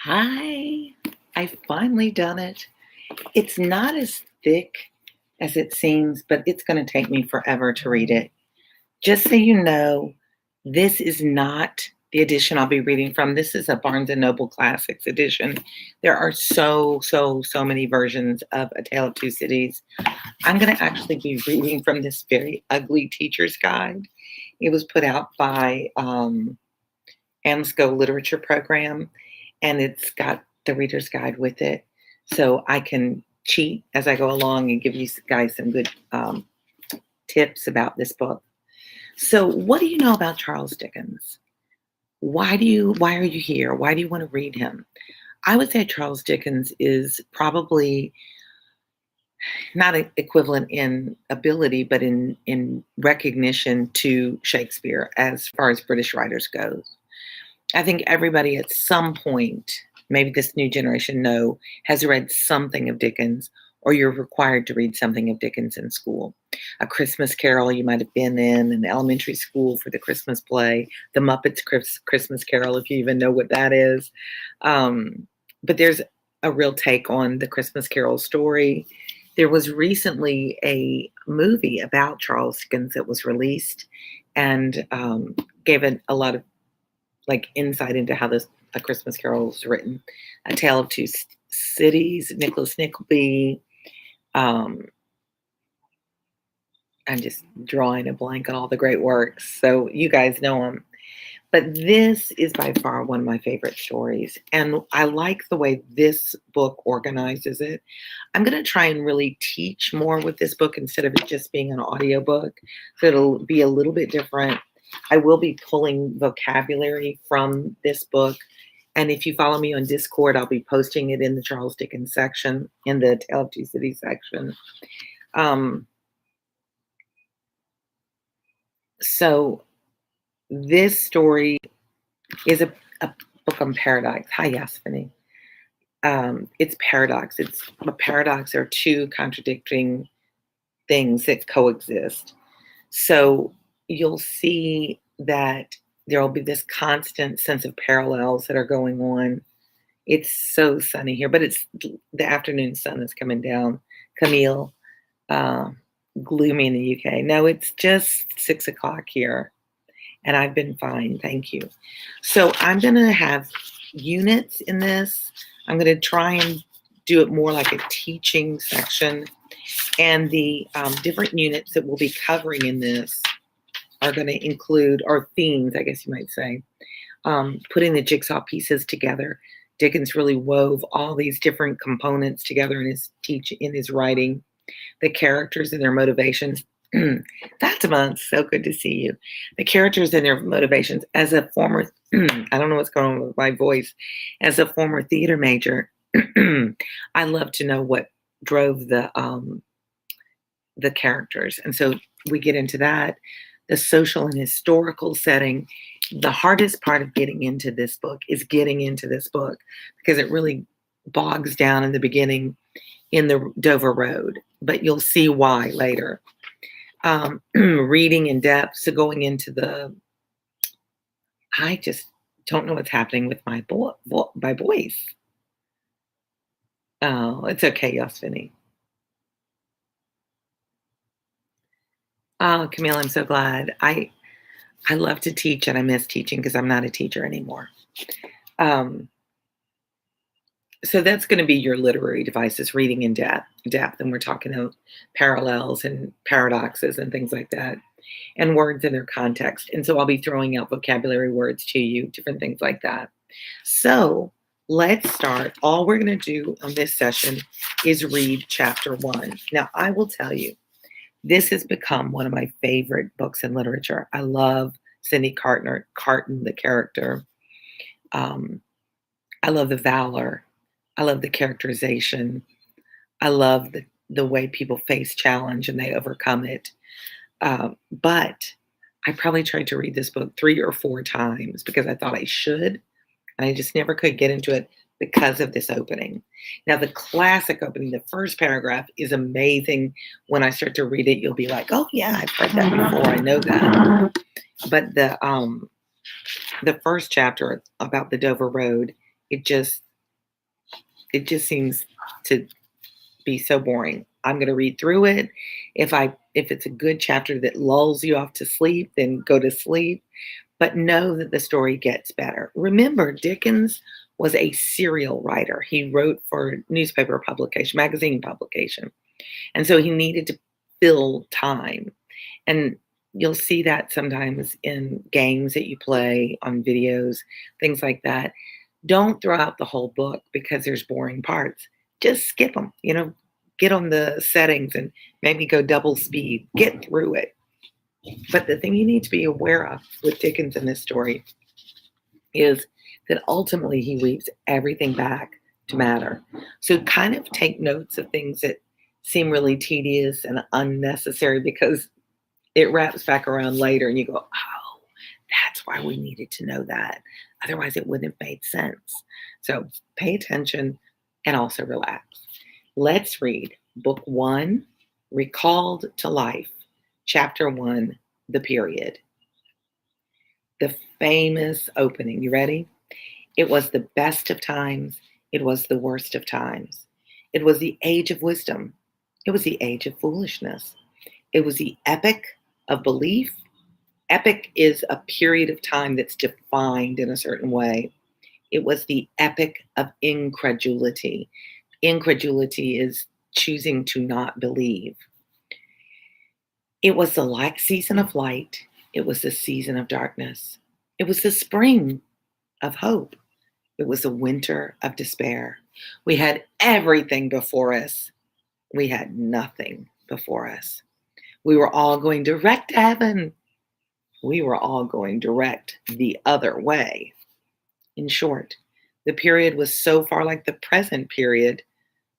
Hi, I've finally done it. It's not as thick as it seems, but it's going to take me forever to read it. Just so you know, this is not the edition I'll be reading from. This is a Barnes& and Noble Classics edition. There are so many versions of A Tale of Two Cities. I'm going to actually be reading from this very ugly teacher's guide. It was put out by AMSCO Literature Program, and it's got the reader's guide with it. So I can cheat as I go along and give you guys some good tips about this book. So what do you know about Charles Dickens? Why are you here? Why do you want to read him? I would say Charles Dickens is probably not equivalent in ability, but in recognition to Shakespeare as far as British writers go. I think everybody at some point, maybe this new generation has read something of Dickens, or you're required to read something of Dickens in school. A Christmas Carol you might have been in an elementary school for the Christmas play, the Muppets Christmas Carol, if you even know what that is. But there's a real take on the Christmas Carol story. There was recently a movie about Charles Dickens that was released and gave it a lot of insight into how A Christmas Carol was written. A Tale of Two Cities, Nicholas Nickleby. I'm just drawing a blank on all the great works, so you guys know them. But this is by far one of my favorite stories, and I like the way this book organizes it. I'm going to try and really teach more with this book instead of it just being an audiobook, so it'll be a little bit different. I will be pulling vocabulary from this book. And if you follow me on Discord, I'll be posting it in the Charles Dickens section, in the Tale of Two Cities section. So this story is a book on paradox. Hi, Yasmini. It's paradox. It's a paradox are two contradicting things that coexist. So you'll see that there will be this constant sense of parallels that are going on. It's so sunny here, but it's the afternoon sun is coming down. Camille, gloomy in the UK. No, it's just 6 o'clock here, and I've been fine, thank you. So I'm going to have units in this. I'm going to try and do it more like a teaching section, and the different units that we'll be covering in this are going to include, or themes, I guess you might say, putting the jigsaw pieces together. Dickens really wove all these different components together in his writing, the characters and their motivations. Fatima, so good to see you. The characters and their motivations. As a former, I don't know what's going on with my voice. As a former theater major, I love to know what drove the characters, and so we get into that. The social and historical setting. The hardest part of getting into this book is getting into this book because it really bogs down in the beginning in the Dover Road, but you'll see why later. Reading in depth, so going into I just don't know what's happening with my voice. Oh, it's okay, Yasmini. Oh, Camille, I'm so glad. I love to teach, and I miss teaching because I'm not a teacher anymore. So that's going to be your literary devices, reading in depth, and we're talking about parallels and paradoxes and things like that, and words in their context. And so I'll be throwing out vocabulary words to you, different things like that. So let's start. All we're going to do on this session is read chapter 1. Now, I will tell you, this has become one of my favorite books in literature. I love Cindy Carton, the character. I love the valor. I love the characterization. I love the way people face challenge and they overcome it. But I probably tried to read this book 3 or 4 times because I thought I should, and I just never could get into it because of this opening. Now, the classic opening, the first paragraph, is amazing. When I start to read it, you'll be like, oh yeah, I've read that before, I know that. But the first chapter about the Dover Road, it just It just seems to be so boring. I'm going to read through it. If it's a good chapter that lulls you off to sleep, then go to sleep. But know that the story gets better. Remember, Dickens was a serial writer. He wrote for newspaper publication, magazine publication. And so he needed to fill time. And you'll see that sometimes in games that you play, on videos, things like that. Don't throw out the whole book because there's boring parts. Just skip them, get on the settings and maybe go double speed, get through it. But the thing you need to be aware of with Dickens in this story is that ultimately he weaves everything back to matter. So kind of take notes of things that seem really tedious and unnecessary because it wraps back around later and you go, oh, that's why we needed to know that. Otherwise, it wouldn't have made sense. So pay attention and also relax. Let's read Book 1, Recalled to Life, Chapter 1, The Period. The famous opening. You ready? It was the best of times. It was the worst of times. It was the age of wisdom. It was the age of foolishness. It was the epoch of belief. Epoch is a period of time that's defined in a certain way. It was the epoch of incredulity. Incredulity is choosing to not believe. It was the season of light. It was the season of darkness. It was the spring of hope. It was the winter of despair. We had everything before us. We had nothing before us. We were all going direct to heaven. We were all going direct the other way. In short, the period was so far like the present period,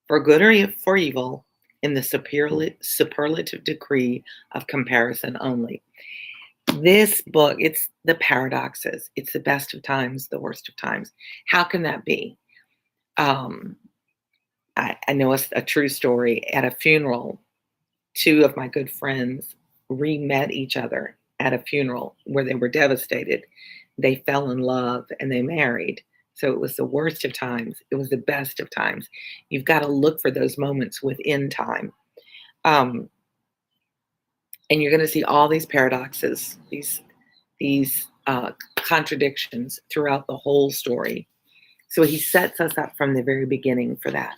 for good or for evil, in the superlative degree of comparison only. This book, it's the paradoxes. It's the best of times, the worst of times. How can that be? I know a true story. At a funeral, two of my good friends re-met each other at a funeral where they were devastated. They fell in love and they married. So it was the worst of times. It was the best of times. You've got to look for those moments within time. And you're going to see all these paradoxes, these contradictions throughout the whole story. So he sets us up from the very beginning for that.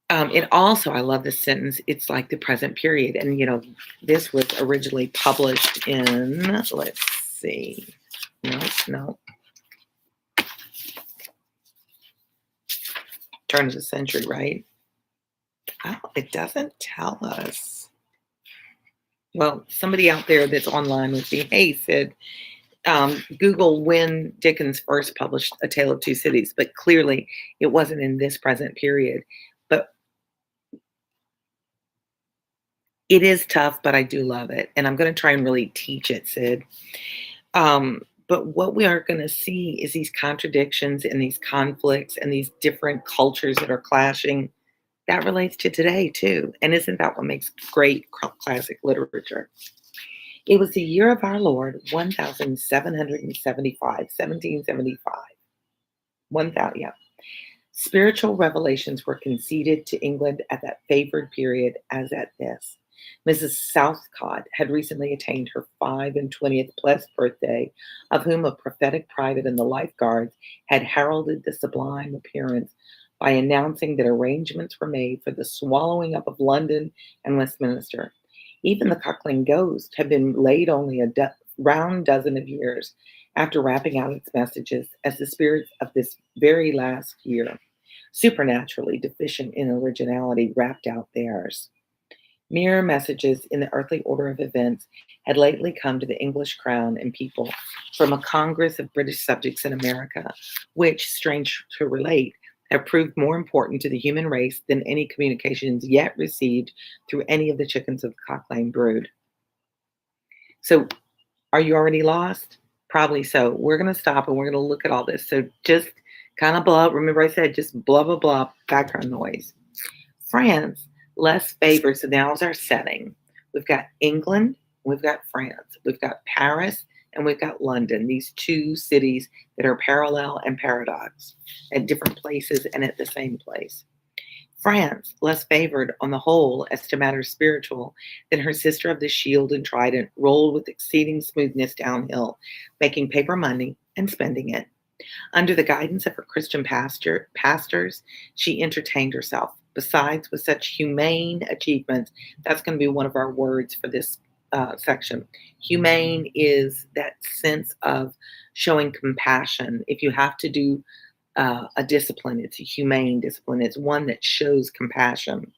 It also, I love this sentence, it's like the present period. And, this was originally published in, let's see, no. Turn of the century, right? Oh, it doesn't tell us. Well, somebody out there that's online with me, hey, said, Google when Dickens first published A Tale of Two Cities, but clearly it wasn't in this present period. But it is tough, but I do love it. And I'm going to try and really teach it, Sid. But what we are going to see is these contradictions and these conflicts and these different cultures that are clashing. That relates to today, too. And isn't that what makes great classic literature? It was the year of our Lord, 1775. 1000, yeah. Spiritual revelations were conceded to England at that favored period as at this. Mrs. Southcott had recently attained her 25th plus birthday, of whom a prophetic private in the Life Guards had heralded the sublime appearance by announcing that arrangements were made for the swallowing up of London and Westminster. Even the Cockling Ghost had been laid only a round dozen of years after rapping out its messages as the spirits of this very last year, supernaturally deficient in originality, rapped out theirs. Mere messages in the earthly order of events had lately come to the English crown and people from a congress of British subjects in America, which, strange to relate, have proved more important to the human race than any communications yet received through any of the chickens of the Cock Lane brood. So, are you already lost? Probably so. We're going to stop and we're going to look at all this. So just kind of blah. Remember I said just blah, blah, blah, background noise. France, less favored. So now's our setting. We've got England. We've got France. We've got Paris and we've got London, these two cities that are parallel and paradox at different places and at the same place. France, less favored on the whole as to matters spiritual than her sister of the shield and trident, rolled with exceeding smoothness downhill, making paper money and spending it. Under the guidance of her Christian pastors, she entertained herself. Besides, with such humane achievements, that's going to be one of our words for this section. Humane is that sense of showing compassion. If you have to do a discipline, it's a humane discipline. It's one that shows compassion.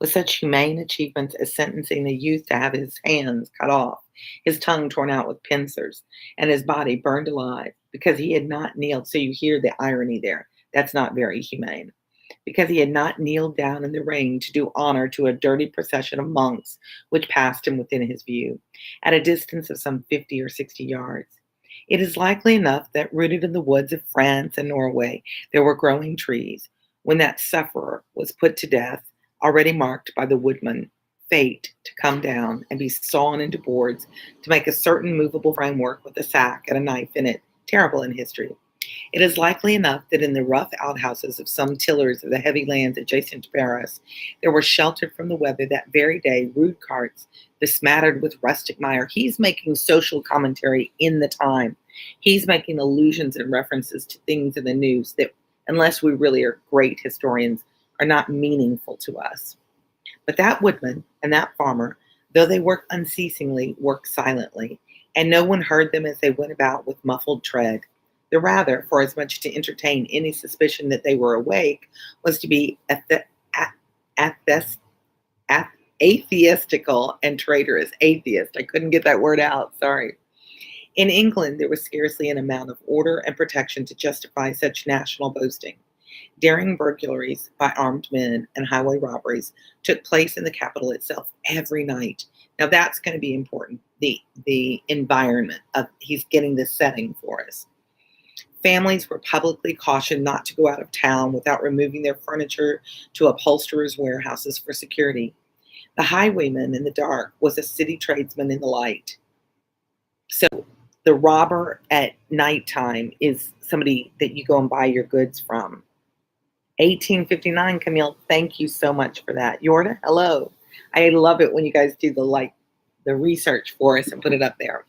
With such humane achievements as sentencing a youth to have his hands cut off, his tongue torn out with pincers, and his body burned alive because he had not kneeled. So you hear the irony there. That's not very humane. Because he had not kneeled down in the rain to do honor to a dirty procession of monks which passed him within his view, at a distance of some 50 or 60 yards. It is likely enough that rooted in the woods of France and Norway there were growing trees, when that sufferer was put to death, already marked by the woodman, fate to come down and be sawn into boards to make a certain movable framework with a sack and a knife in it, terrible in history. It is likely enough that in the rough outhouses of some tillers of the heavy lands adjacent to Paris, there were sheltered from the weather that very day rude carts besmattered with rustic mire. He's making social commentary in the time. He's making allusions and references to things in the news that, unless we really are great historians, are not meaningful to us. But that woodman and that farmer, though they worked unceasingly, worked silently, and no one heard them as they went about with muffled tread. The rather, for as much to entertain any suspicion that they were awake, was to be atheistical and traitorous. Atheist. I couldn't get that word out. Sorry. In England, there was scarcely an amount of order and protection to justify such national boasting. Daring burglaries by armed men and highway robberies took place in the capital itself every night. Now that's going to be important. The environment of he's getting the setting for us. Families were publicly cautioned not to go out of town without removing their furniture to upholsterers' warehouses for security. The highwayman in the dark was a city tradesman in the light. So the robber at nighttime is somebody that you go and buy your goods from. 1859, Camille, thank you so much for that. Yorda, hello. I love it when you guys do the research for us and put it up there.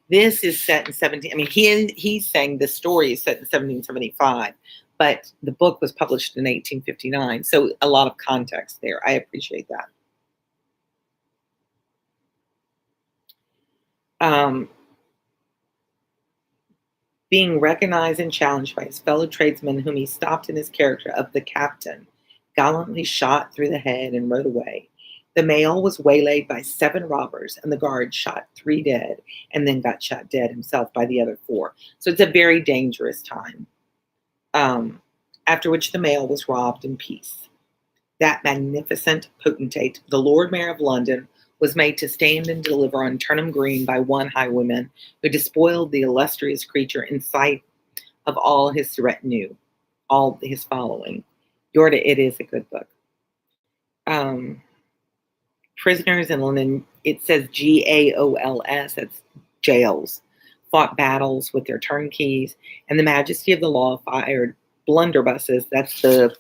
This is set in 17. I mean, he's saying the story is set in 1775, but the book was published in 1859. So a lot of context there. I appreciate that. Being recognized and challenged by his fellow tradesmen, whom he stopped in his character of the captain, gallantly shot through the head and rode away. The mail was waylaid by 7 robbers, and the guard shot 3 dead, and then got shot dead himself by the other 4. So it's a very dangerous time. After which the mail was robbed in peace. That magnificent potentate, the Lord Mayor of London, was made to stand and deliver on Turnham Green by one highwayman, who despoiled the illustrious creature in sight of all his retinue, all his following. Yorda, it is a good book. Prisoners in London, it says GAOLS, that's jails, fought battles with their turnkeys, and the majesty of the law fired blunderbusses. That's the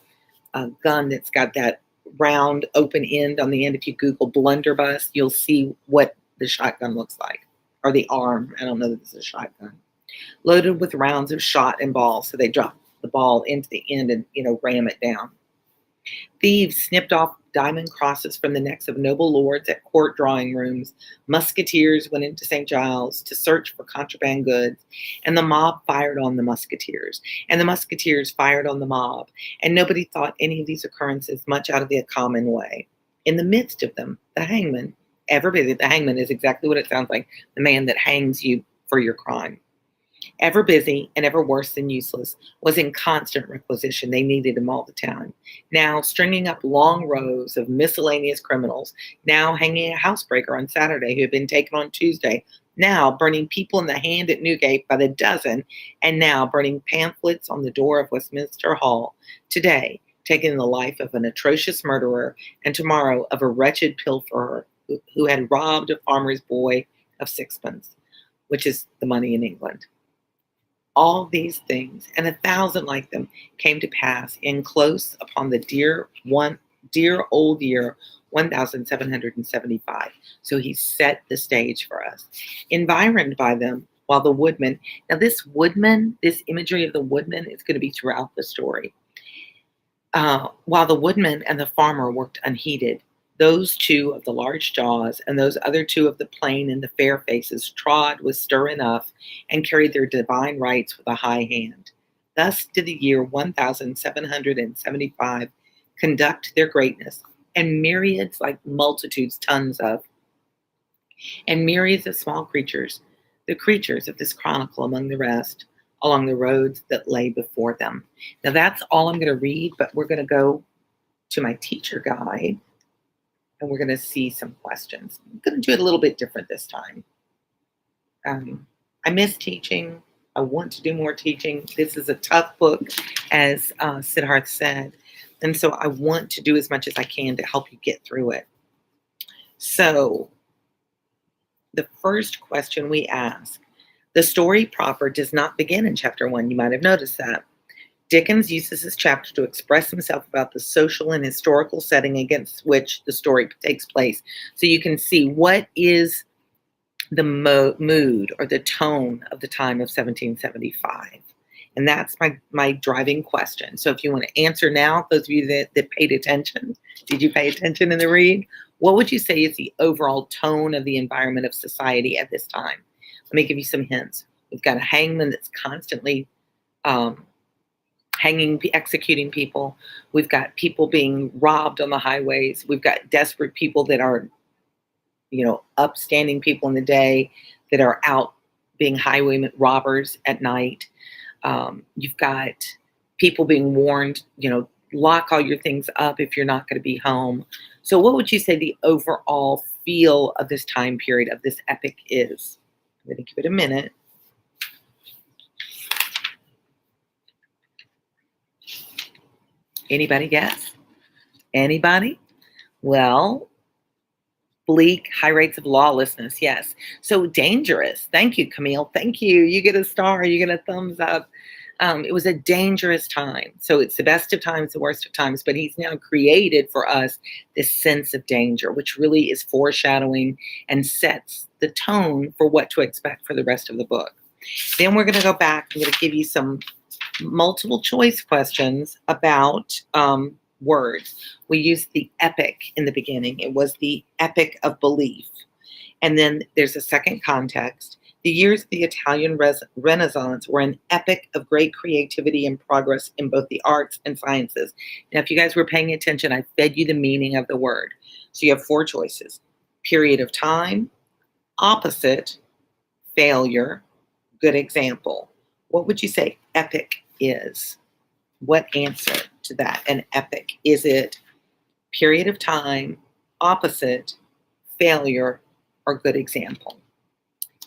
gun that's got that round open end on the end. If you Google blunderbuss, you'll see what the shotgun looks like, or the arm. I don't know that it's a shotgun. Loaded with rounds of shot and ball, so they drop the ball into the end and ram it down. Thieves snipped off diamond crosses from the necks of noble lords at court drawing rooms. Musketeers went into St. Giles to search for contraband goods, and the mob fired on the musketeers, and the musketeers fired on the mob, and nobody thought any of these occurrences much out of the common way. In the midst of them, the hangman, ever busy, the hangman is exactly what it sounds like, the man that hangs you for your crime. Ever busy and ever worse than useless, was in constant requisition. They needed him all the time. Now stringing up long rows of miscellaneous criminals, now hanging a housebreaker on Saturday who had been taken on Tuesday, now burning people in the hand at Newgate by the dozen, and now burning pamphlets on the door of Westminster Hall. Today, taking the life of an atrocious murderer, and tomorrow of a wretched pilferer who had robbed a farmer's boy of sixpence, which is the money in England. All these things, and 1,000 like them, came to pass in close upon the dear old year 1775. So he set the stage for us. Environed by them, while the woodman, now this woodman, this imagery of the woodman is going to be throughout the story. While the woodman and the farmer worked unheeded, those two of the large jaws and those other two of the plain and the fair faces trod with stir enough and carried their divine rights with a high hand. Thus did the year 1775 conduct their greatness, and myriads like multitudes, tons of, and myriads of small creatures, the creatures of this chronicle among the rest, along the roads that lay before them. Now that's all I'm going to read, but we're going to go to my teacher guide and we're going to see some questions. I'm going to do it a little bit different this time. I miss teaching. I want to do more teaching. This is a tough book, as Siddharth said. And so I want to do as much as I can to help you get through it. So the first question we ask, the story proper does not begin in chapter 1. You might have noticed that. Dickens uses this chapter to express himself about the social and historical setting against which the story takes place. So you can see what is the mood or the tone of the time of 1775. And that's my driving question. So if you want to answer now, those of you that paid attention, did you pay attention in the read? What would you say is the overall tone of the environment of society at this time? Let me give you some hints. We've got a hangman that's constantly executing people. We've got people being robbed on the highways. We've got desperate people that are, upstanding people in the day that are out being highway robbers at night. You've got people being warned, lock all your things up if you're not going to be home. So what would you say the overall feel of this time period, of this epic is? I'm going to give it a minute. Anybody guess? Anybody? Well, bleak, high rates of lawlessness, yes. So dangerous. Thank you, Camille. Thank you. You get a star. You get a thumbs up. It was a dangerous time. So it's the best of times, the worst of times, but he's now created for us this sense of danger, which really is foreshadowing and sets the tone for what to expect for the rest of the book. Then we're going to go back. I'm going to give you some multiple choice questions about words. We used the epic in the beginning. It was the epic of belief. And then there's a second context. The years of the Italian Renaissance were an epic of great creativity and progress in both the arts and sciences. Now, if you guys were paying attention, I fed you the meaning of the word. So you have 4 choices: period of time, opposite, failure, good example. What would you say epic is? What answer to that? An epic? Is it period of time, opposite, failure, or good example?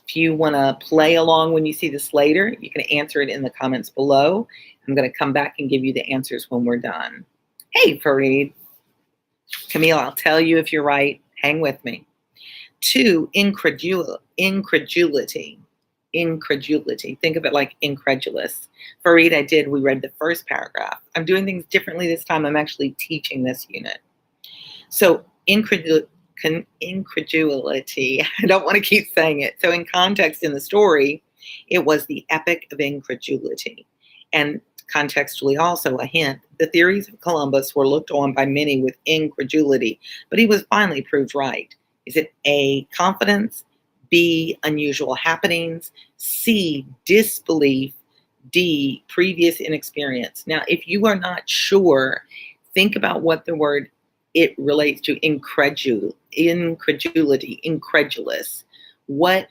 If you want to play along when you see this later, you can answer it in the comments below. I'm going to come back and give you the answers when we're done. Hey, Fareed. Camille, I'll tell you if you're right. Hang with me. 2, incredulity. Incredulity. Think of it like incredulous. Fareed, we read the first paragraph. I'm doing things differently this time. I'm actually teaching this unit. So incredulity. I don't want to keep saying it. So in context in the story, it was the epic of incredulity. And contextually also a hint, the theories of Columbus were looked on by many with incredulity, but he was finally proved right. Is it A, confidence, B, unusual happenings, C, disbelief, D, previous inexperience? Now, if you are not sure, think about what the word it relates to: incredulity, incredulous. What,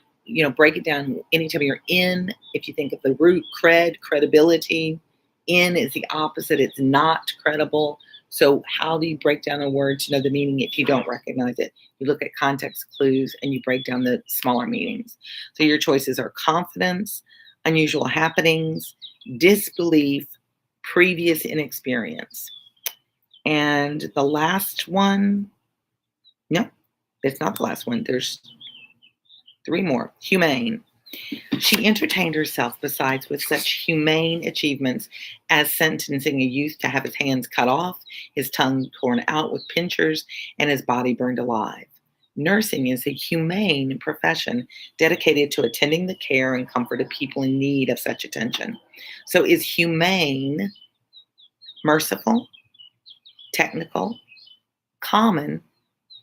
break it down. Anytime you're in, if you think of the root credibility, in is the opposite. It's not credible. So how do you break down a word to know the meaning if you don't recognize it? You look at context clues and you break down the smaller meanings. So your choices are confidence, unusual happenings, disbelief, previous inexperience. And the last one, no, it's not the last one. There's Three more. Humane. She entertained herself besides with such humane achievements as sentencing a youth to have his hands cut off, his tongue torn out with pincers, and his body burned alive. Nursing is a humane profession dedicated to attending the care and comfort of people in need of such attention. So is humane merciful, technical, common,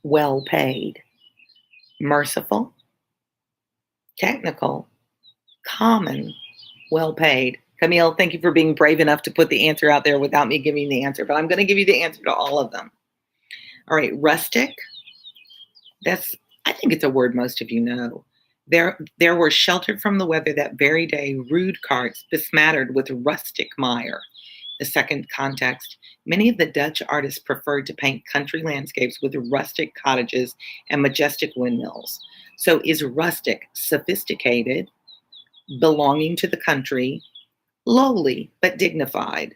well paid? Merciful, technical, common, well paid. Camille, thank you for being brave enough to put the answer out there without me giving the answer, but I'm going to give you the answer to all of them. All right, rustic. I think it's a word most of you know. There were sheltered from the weather that very day rude carts besmattered with rustic mire. The second context, many of the Dutch artists preferred to paint country landscapes with rustic cottages and majestic windmills. So is rustic sophisticated, belonging to the country, lowly but dignified,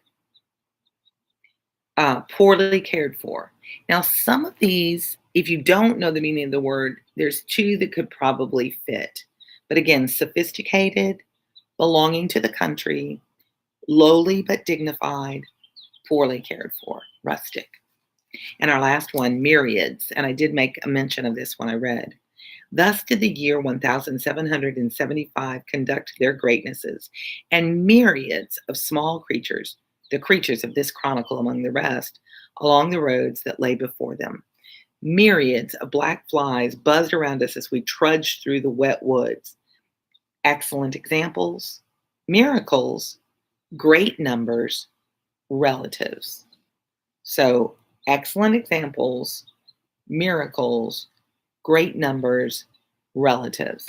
poorly cared for? Now, some of these, if you don't know the meaning of the word, there's two that could probably fit. But again, sophisticated, belonging to the country, lowly but dignified, poorly cared for, rustic. And our last one, myriads. And I did make a mention of this when I read. Thus did the year 1775 conduct their greatnesses, and myriads of small creatures, the creatures of this chronicle among the rest, along the roads that lay before them. Myriads of black flies buzzed around us as we trudged through the wet woods. Excellent examples, miracles, great numbers, relatives. So, excellent examples, miracles, great numbers, relatives.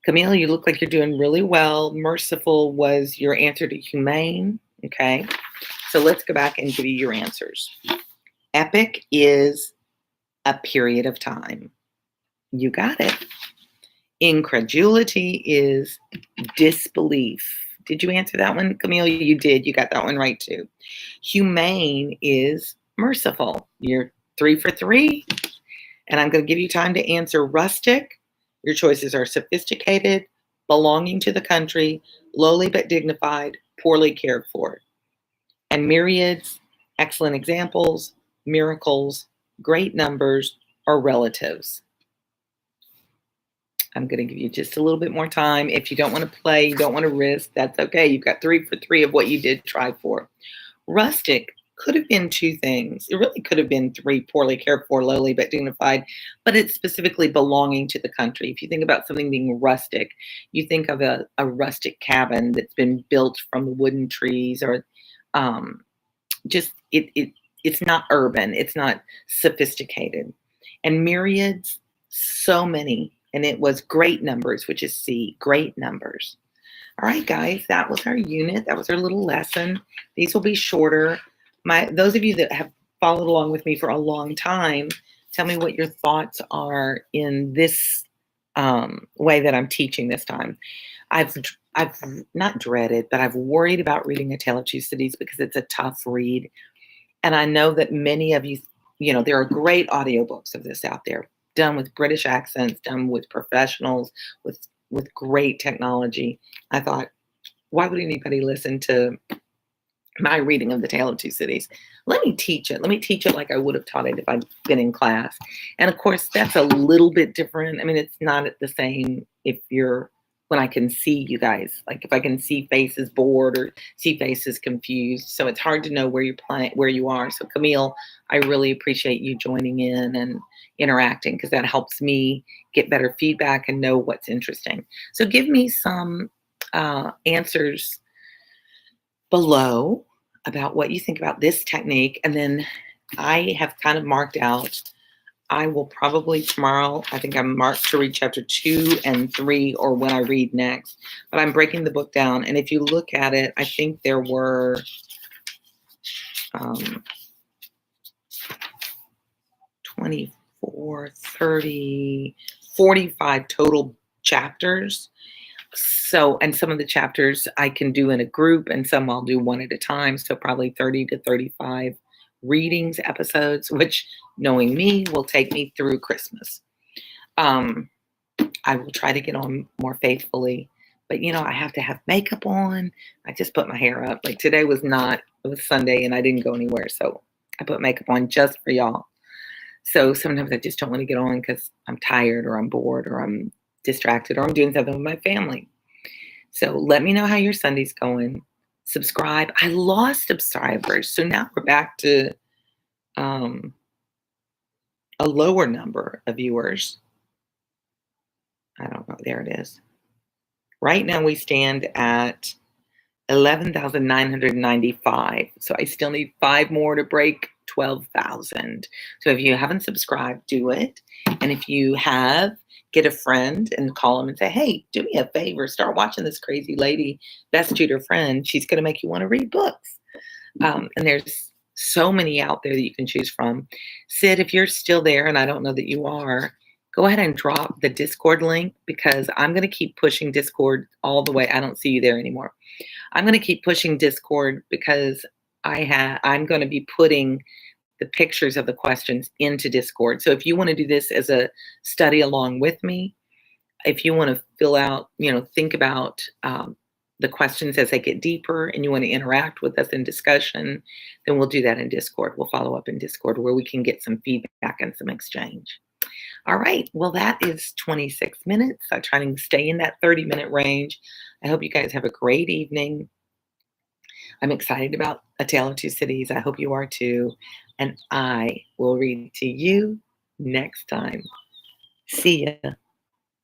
Camille, you look like you're doing really well. Merciful was your answer to humane. Okay, so let's go back and give you your answers. Epic is a period of time. You got it. Incredulity is disbelief. Did you answer that one, Camille? You did. You got that one right too. Humane is merciful. You're 3 for 3. And I'm going to give you time to answer rustic. Your choices are sophisticated, belonging to the country, lowly but dignified, poorly cared for. And myriads, excellent examples, miracles, great numbers, or relatives. I'm going to give you just a little bit more time. If you don't want to play, you don't want to risk, that's okay. You've got 3 for 3 of what you did try for. Rustic could have been 2 things. It really could have been 3, poorly cared for, lowly but dignified, but it's specifically belonging to the country. If you think about something being rustic, you think of a rustic cabin that's been built from wooden trees, or it's not urban, it's not sophisticated. And myriads, so many. And it was great numbers, which is C, great numbers. All right, guys, that was our unit. That was our little lesson. These will be shorter. Those of you that have followed along with me for a long time, tell me what your thoughts are in this way that I'm teaching this time. I've not dreaded, but I've worried about reading A Tale of Two Cities because it's a tough read. And I know that many of you, there are great audiobooks of this out there, done with British accents, done with professionals, with great technology. I thought, why would anybody listen to my reading of The Tale of Two Cities? Let me teach it. Let me teach it like I would have taught it if I'd been in class. And of course, that's a little bit different. I mean, it's not the same when I can see you guys, like if I can see faces bored or see faces confused. So it's hard to know where you are. So Camille, I really appreciate you joining in and interacting, because that helps me get better feedback and know what's interesting. So give me some answers below about what you think about this technique. And then I have kind of marked out, I will probably tomorrow, I think I'm marked to read chapter 2 and 3, or when I read next, but I'm breaking the book down. And if you look at it, I think there were 24, 30, 45 total chapters. So, and some of the chapters I can do in a group, and some I'll do one at a time. So probably 30 to 35 readings episodes, which, knowing me, will take me through Christmas. I will try to get on more faithfully. But I have to have makeup on. I just put my hair up. Like today was not, it was Sunday and I didn't go anywhere. So I put makeup on just for y'all. So sometimes I just don't want to get on because I'm tired or I'm bored or I'm distracted or I'm doing something with my family. So let me know how your Sunday's going. Subscribe. I lost subscribers. So now we're back to um, a lower number of viewers. I don't know. There it is. Right now we stand at 11,995. So I still need 5 more to break 12,000. So if you haven't subscribed, do it. And if you have, get a friend and call them and say, hey, do me a favor, start watching this crazy lady, Best Tutor Friend. She's going to make you want to read books. And there's so many out there that you can choose from. Sid, if you're still there, and I don't know that you are, go ahead and drop the Discord link because I'm going to keep pushing Discord all the way. I don't see you there anymore. I'm going to keep pushing Discord because I'm going to be putting the pictures of the questions into Discord. So if you want to do this as a study along with me, if you want to fill out, think about the questions as they get deeper and you want to interact with us in discussion, then we'll do that in Discord. We'll follow up in Discord where we can get some feedback and some exchange. All right. Well, that is 26 minutes. I try to stay in that 30-minute range. I hope you guys have a great evening. I'm excited about A Tale of Two Cities. I hope you are too. And I will read to you next time. See ya.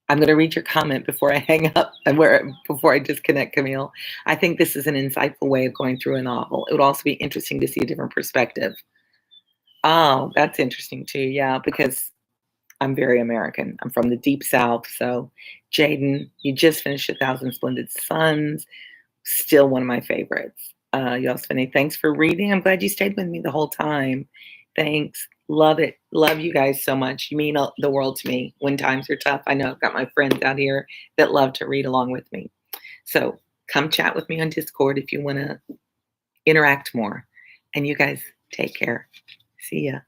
I'm going to read your comment before I hang up and before I disconnect, Camille. I think this is an insightful way of going through a novel. It would also be interesting to see a different perspective. Oh, that's interesting too. Yeah, because I'm very American. I'm from the deep South. So, Jaden, you just finished 1,000 Splendid Suns. Still one of my favorites. Yosfini, thanks for reading. I'm glad you stayed with me the whole time. Thanks. Love it. Love you guys so much. You mean the world to me when times are tough. I know I've got my friends out here that love to read along with me. So come chat with me on Discord if you want to interact more. And you guys take care. See ya.